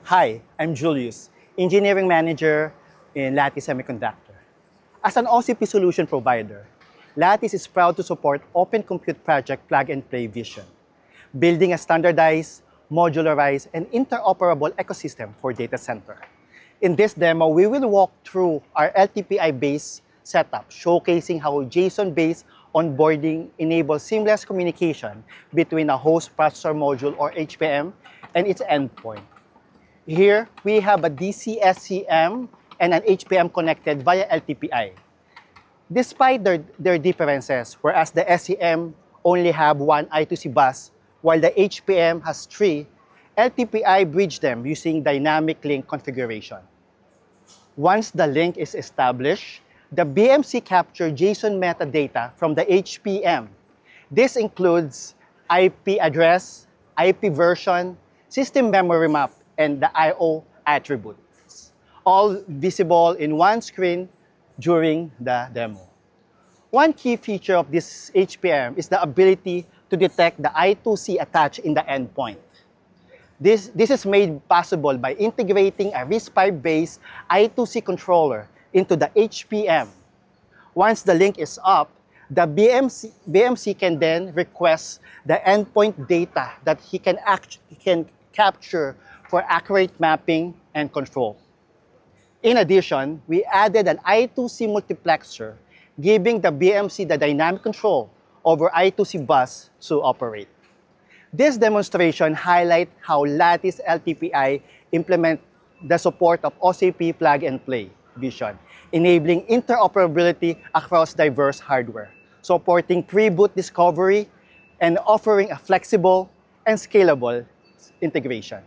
Hi, I'm Julius, Engineering Manager in Lattice Semiconductor. As an OCP solution provider, Lattice is proud to support Open Compute Project plug-and-play vision, building a standardized, modularized, and interoperable ecosystem for data center. In this demo, we will walk through our LTPI-based setup, showcasing how JSON-based onboarding enables seamless communication between a host processor module or HPM and its endpoint. Here, we have a DC-SCM and an HPM connected via LTPI. Despite their differences, whereas the SCM only have one I2C bus, while the HPM has three, LTPI bridge them using dynamic link configuration. Once the link is established, the BMC captures JSON metadata from the HPM. This includes IP address, IP version, system memory map, and the I/O attributes, all visible in one screen during the demo. One key feature of this HPM is the ability to detect the I2C attached in the endpoint. This is made possible by integrating a RISC-V-based I2C controller into the HPM. Once the link is up, the BMC can then request the endpoint data that he can capture for accurate mapping and control. In addition, we added an I2C multiplexer, giving the BMC the dynamic control over I2C bus to operate. This demonstration highlights how Lattice LTPI implement the support of OCP plug-and-play vision, enabling interoperability across diverse hardware, supporting pre-boot discovery, and offering a flexible and scalable integration.